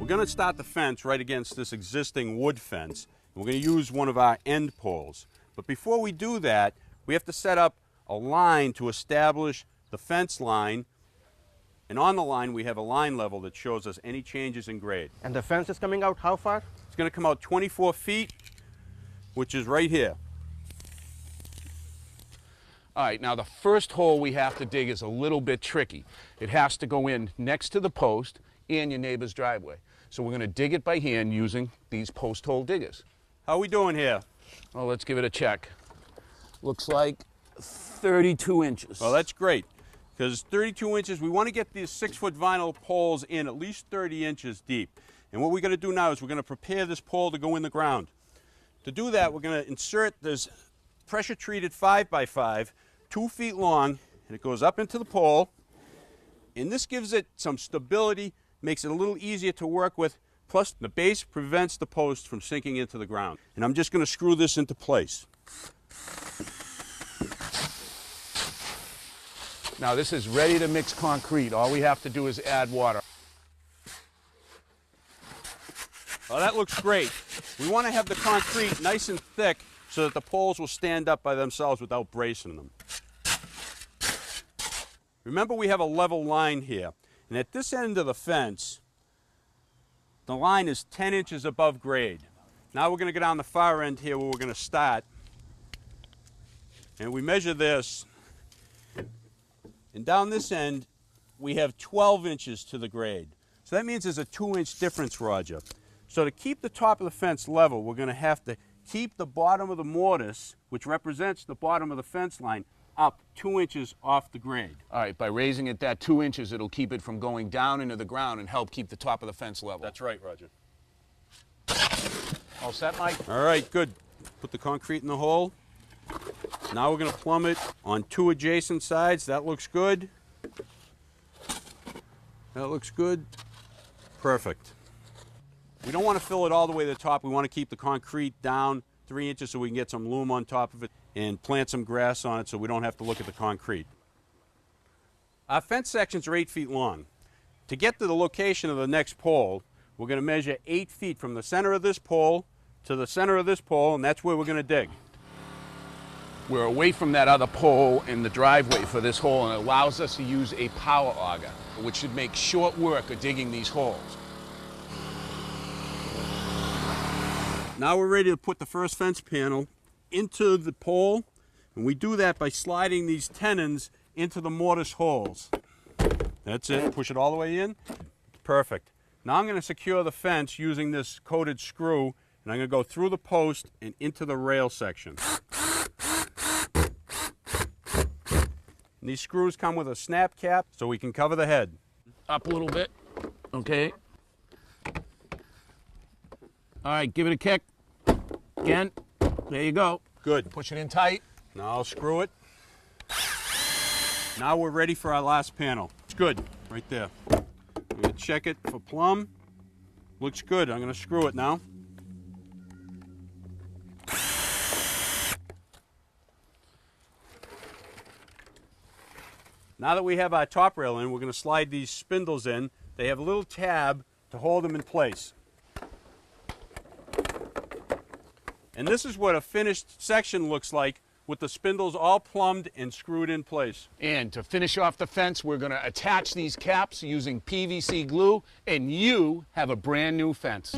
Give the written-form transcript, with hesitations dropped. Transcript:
going to start the fence right against this existing wood fence. We're going to use one of our end poles. But before we do that, we have to set up a line to establish the fence line. And on the line, we have a line level that shows us any changes in grade. And the fence is coming out how far? It's going to come out 24 feet, which is right here. All right, now the first hole we have to dig is a little bit tricky. It has to go in next to the post and your neighbor's driveway. So we're going to dig it by hand using these post hole diggers. How are we doing here? Well, let's give it a check. Looks like 32 inches. Well, that's great, because 32 inches, we want to get these 6-foot vinyl poles in at least 30 inches deep. And what we're going to do now is we're going to prepare this pole to go in the ground. To do that, we're going to insert this pressure-treated 5x5, 2 feet long, and it goes up into the pole. And this gives it some stability, makes it a little easier to work with, plus the base prevents the post from sinking into the ground. And I'm just going to screw this into place. Now this is ready to mix concrete. All we have to do is add water. Well, that looks great. We want to have the concrete nice and thick so that the poles will stand up by themselves without bracing them. Remember, we have a level line here. And at this end of the fence, the line is 10 inches above grade. Now we're going to go down the far end here where we're going to start. And we measure this. And down this end, we have 12 inches to the grade. So that means there's a 2-inch difference, Roger. So to keep the top of the fence level, we're going to have to keep the bottom of the mortise, which represents the bottom of the fence line, up 2 inches off the grade. All right, by raising it that 2 inches, it'll keep it from going down into the ground and help keep the top of the fence level. That's right, Roger. All set, Mike? All right, good. Put the concrete in the hole. Now we're going to plumb it on 2 adjacent sides. That looks good. That looks good. Perfect. We don't want to fill it all the way to the top. We want to keep the concrete down 3 inches so we can get some loom on top of it and plant some grass on it so we don't have to look at the concrete. Our fence sections are 8 feet long. To get to the location of the next pole, we're going to measure 8 feet from the center of this pole to the center of this pole, and that's where we're going to dig. We're away from that other pole in the driveway for this hole, and it allows us to use a power auger, which should make short work of digging these holes. Now we're ready to put the first fence panel into the pole, and we do that by sliding these tenons into the mortise holes. That's it. Push it all the way in. Perfect. Now I'm going to secure the fence using this coated screw, and I'm going to go through the post and into the rail section. And these screws come with a snap cap so we can cover the head. Up a little bit. Okay. All right, give it a kick. Again. There you go. Good. Push it in tight. Now I'll screw it. Now we're ready for our last panel. It's good, right there. I'm going to check it for plumb. Looks good. I'm going to screw it now. Now that we have our top rail in, we're going to slide these spindles in. They have a little tab to hold them in place. And this is what a finished section looks like with the spindles all plumbed and screwed in place. And to finish off the fence, we're going to attach these caps using PVC glue, and you have a brand new fence.